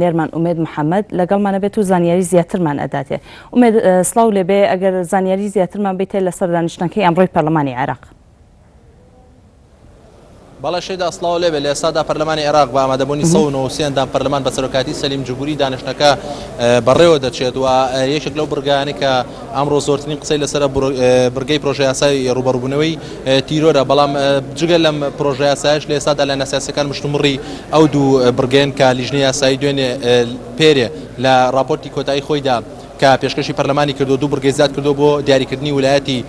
نێرمان ئومێد محەممەد لەگەڵمانە بێت و زانیاری زیاترمان ئەداتێ ئومێد سڵاو لێبێ ئەگەر زانیاری زیاترمان بیتێ لەسەر دانیشتنەکەی ئەمڕۆی پەرلەمانی عێراق. بەڵێ شێدا سڵاو لێبێ لە ئێستادا پەرلەمانی عێراق بە ئامادەبوونی 193 پەرلەمان بە سەرۆکاتی سەلیم جوبوری دانیشتنەکە بەڕێوە دەچێت و یەکێک لەو بڕگایانە کە ئەمڕۆ زۆرترین قسەی لەسەر بڕگەی پرۆژە یاسای ڕوبەڕووبوونەوەی تیرۆرە بەڵام جگە لەم پرۆژە یاسایش لە ئێستادا لە نەسیاسەکان مشتومڕی ئەو دوو بڕگەیەن کە لیژنەی یاسایی دوێنێ پێرێ لە راپۆرتی کۆتایی خۆیدا کە پێشکەشی پەرلەمانی کردو دوو بڕگەی زیاد کردو بۆ دیاریکردنی ویلایەتی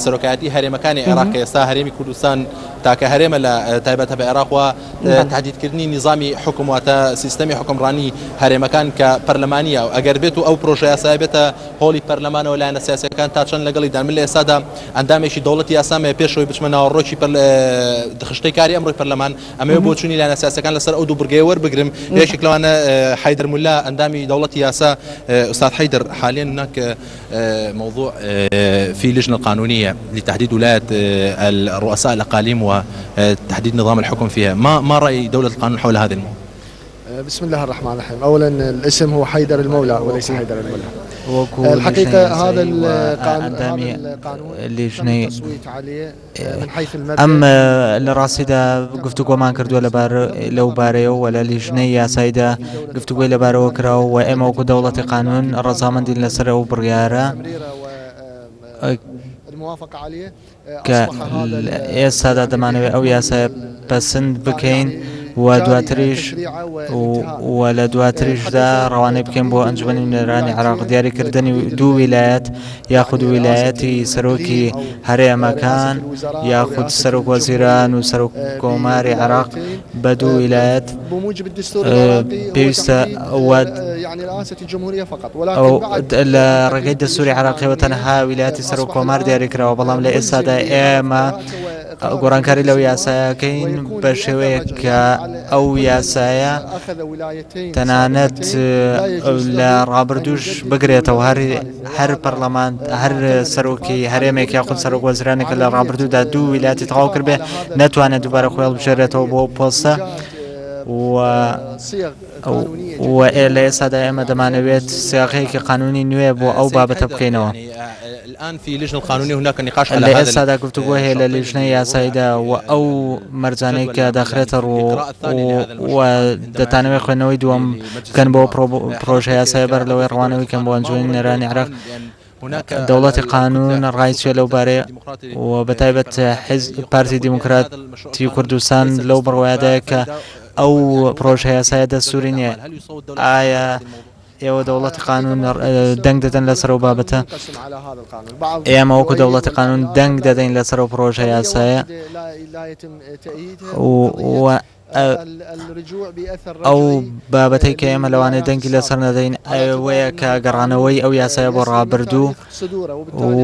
سەرۆکایەتی هەرێمەکانی عێراق کە ئێستا هەرێمی کوردستان تاکە هەرێمە لە تایبەتە بە عێراق و تهدیدکردنی نظامی حکوماتە سیستەمی حکومڕانی هەرێمەکان کە پەرلەمانیە و ئەگەر بێت و ئەو پرۆژە یاسای بێتە هۆڵی پەرلەمانەوە لایەنە سیاسیەکان تا چەند لەگەڵیدا من لە ئێستادا ئەندامێکی دەوڵەتی یاسامەیە پێشەوەی بچمە ناوەڕۆکی خشتەی کاری ئەمڕۆی پەرلەمان ئەمەوێ بۆ چوونی لایەنە سیاسیەکان لەسەر ئەو دوو بڕگەی وەربگرم یەکێک لەوانە حیدەر مولا ئەندامی دەوڵەتی یاسا أستاذ حيدر حاليا هناك موضوع في لجنة قانونية لتحديد ولاية الرؤساء الأقاليم وتحديد نظام الحكم فيها ما رأي دولة القانون حول هذا الموضوع؟ بسم الله الرحمن الرحيم. أولا الاسم هو حيدر المولى وليس حيدر المولى. الحقيقة هذا القانون لجنة التصويت عليه من حيث المبدأ أما لراسيدا گفتگو ما کردو لو باريو ولا لجنة ياسايدا گفتگو لبارو كراو وإما وكو دولة قانون الرزامند لسر أو بريارة الموافقة عليه كإيسادا دمانوي أو ياسا بسند بكين ولا دواتريش دا رواني بكين بو أنجمني نيراني عراق دياري كردني دو ولايات ياخد ولاياتي سروكي هري مكان ياخد سروك وزيران وسروك كوماري عراق بدو ولايات بموجب الدستور العراقي بيستا يعني رئاسة الجمهورية فقط ولكن بعد الرقيق الدستوري عراقي وتنها ولاياتي سروك كومار دياري كراو بلام لإسا دا إيما گۆڕانکاری لەو یاسایەکەین بە شێوەیە کە ئەو یاسایە تەنانەت لە ڕابردووش بگرێتەوە هەر پەرلەمان هەر سەرۆکی هەرێمێک یاخود سەرۆک وەزیرانێکە لە ڕابردوودا دوو ویلایەتی تەواو کرد بێ نەتوانێت دووبارە خۆی هەڵبژێرێتەوە بۆ پۆستە و لە ئێستادا ئێمە دەمانەوێت سیاقەیەکی قانونی نوێ بۆ ئەو بابەتە بکەینەوە. الآن في لجنة القانونية هناك نقاش على هذا السادة گفتگو هي للجنة ياسايدا أو مرجاني كداخلة ودتانوي خوينوي دوم كان بو بروجه ياسايبر لو روانوي كان بو انجوين نيراني عراق دولة قانون الرئيس لو باري وبتايبة حزب بارتي ديمقراطي كردستان لو بروايدك أو بروجه ياسايدا سورينيا آية ئێوە دەوڵەتی قانون دەنگ دەدەن لەسەر و بابەتە ئێمە وەکو دەوڵەتی قانون دەنگ دەدەین لەسەر و پرۆژە یاسایە ئەو بابەتەی کە ئێمە لەوانەیە دەنگی لەسەر نەدەین ئەوەیە کە گەڕانەوەی ئەو یاسایە بۆ ڕابردوو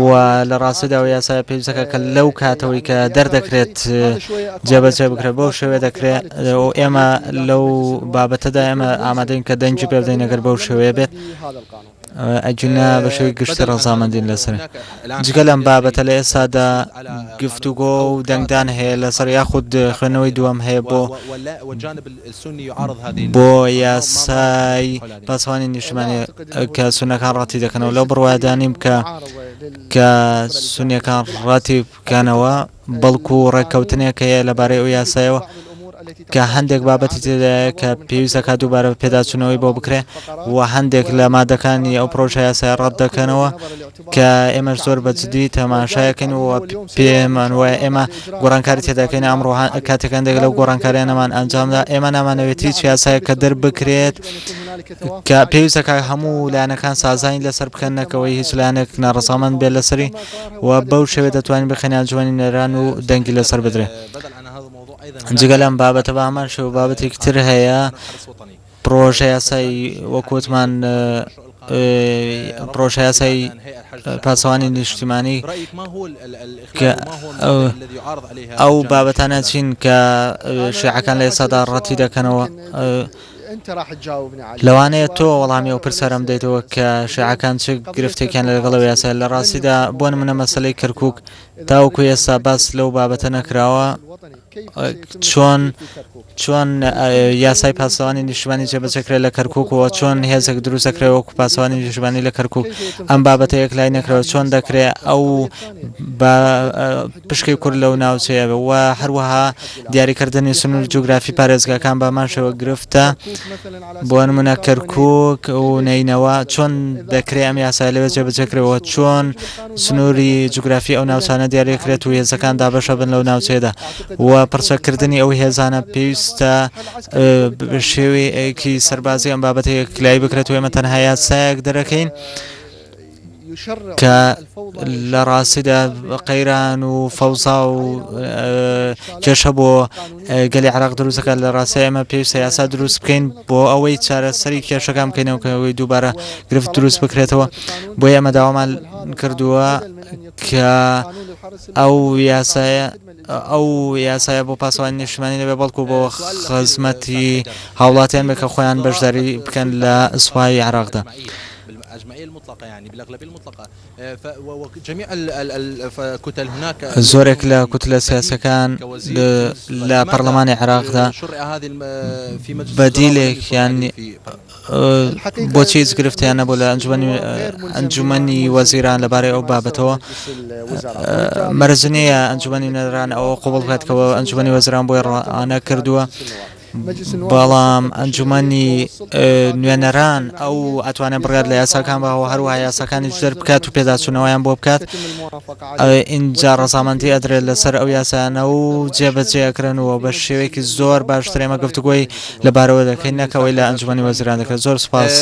و لە ڕاستیدا ئەو یاسایە پێویستەکە کە لەو کاتەوەی کە دەردەکرێت جێبەجێ بکرێت بەو شێوێ دەکرێت ئێمە لەو بابەتەدا ئێمە ئامادەین کە دەنگی پێ بدەین ئەگەر بەو شێوەیە بێت ئەجونا بە شێوەی گشتی ڕەزامەندین لەسەر جگە لەم بابەتە لە ئێستادا گفتوگۆ و دەنگدان هەیە لەسەر یاخود خوێنەوەی دووەم هەیە بۆ یاسای پاسەوانی نیشتمانی کە سونەکان ڕەتی دەکەنەوە لەو بڕوادانیم کە سونیەکان ڕەتی بکەنەوە بەڵکو و ڕێککەوتنێک هەیە لەبارەی ئەو یاسایەوە کە هەندێک بابەتی تێدایە کە پێویستەکە دووبارە پێداچوونەوەی بۆ بکرێ و هەندێک لە مادەکانی ئەو پرۆژە یاسای ڕەت دەکەنەوە کە ئێمەش زۆر بەجددی تەماشایەکەین و پێمان وایە ئێمە گۆڕانکاری تێداکەین ئەمڕۆ کاتێکان دێک لەو گۆڕانکاریانەمان ئەنجامدا ئێمە نامانەوێت هیچ یاسایە کە دەربکرێت کە پێویستەکە هەموو لایەنەکان سازانی لەسەر بکەنەکەوەی هیچ لایەنێک ناڕەزامەند بێت لەسەری و بەو شێوێ دەتوانین بخەین ئەنجومەنی نێران و دەنگی لەسەر بدرێت. جگە لەم بابەتە بە هەمان شێوە بابەتێکی تر هەیە پرۆژە یاسای وەکوتمان پرۆژە یاسای پاسەوانی نیشتیمانی کە ئەو بابەتانە چین کە شیعەکان لە ئێستادا ڕەتی دەکەنەوە لەوانەیە تۆ وەڵامی ئەو پرسەرم دەیتەوە کە شیعەکان چ گرفتێکیان لەگەڵەوە یاسای لە ڕاستیدا بۆ نمونە مەسەلەی کەرکووک تاوەکو ئێستا باس لەو بابەتە نەکراوە چۆن یاسای پاسەوانی نیشتمانی جێبەجێکرێت لە کەرکووکەوە چۆن هێزێک دروستەکرێت وەکو پاسەوانی نیشتمانی لە کەرکووک ئەم بابەتە یەک لای نەکرەوە چۆن دەکرێت ئەو پشکی کورد لەو ناوچەیە و هەروەها دیاریکردنی سنوور جوگرافی پارێزگاکان بامان شێوە گرفتە بۆ نمونە کەرکووک و نینەوە چۆن دەکرێت ئەم یاسای لەوێ جێبەجێکرێتەوە چۆن سنووری جوگرافی ئەو ناوچانە دیاریکرێت و هێزەکان دابەشە بن لەو ناوچەیەدا و پرچەکردنی ئەو هێزانە پێویستە شێوەیەکی سەربازی ئەم بابەتە یەکلایی بکرێت و ئێمە تەنها یاسایەک دەرەکەین کە لە ڕاستیدا قەیران و فەوزا و کێشە بۆ گەلی عێراق دروستەکە لە ڕاستی ئێمە پێویستە یاسا دروست بکەین بۆ ئەوەی چارەسەری کێشەکان بکەینەوە کە ئەوەی دووبارە گرفت دروست بکرێتەوە بۆیە ئێمە داوامان کردووە کە ئەو یاسایە بۆ پاسەوانی نیشتمانی نەبێ بەڵکو بۆ خزمەتی هاوڵاتیان بکە خۆیان بەشداری بکەن لە ئسوای عێراقدا. بالأجمعية المطلقة يعني بالأغلبية المطلقة وجميع الكتل هناك زۆرێک لە کوتلە سیاسەکان لە پەرلەمانی عێراقدا بەدیلێکیان بۆچی هیچ گرفتیان نەبوو لە ئەنجومەنی وەزیران لەبارەی ئەو بابەتەوە مەرج نییە ئەنجومەنی نوێنەران ئەوە قوبڵ بکاتکەوە ئەنجومەنی وەزیران بۆی ڕائانە کردووە بەڵام ئەنجومەنی نوێنەران ئەو ئەتوانێت بڕات لە یاساکان بەوە هەروەها یاساکانی جدەر بکات و پێداچوونەوەیان بۆ بکات ئینجا ڕەزامەندی ئەدرێت لەسەر ئەو یاسانە و جێبەجێکردنەوە بە شێوەیەکی زۆر باشتر ئێمە گفتوگۆی لەبارەوە دەکەین نەکەوەی لە ئەنجومەنی وەزیران دەکرێت. زۆر سوپاس.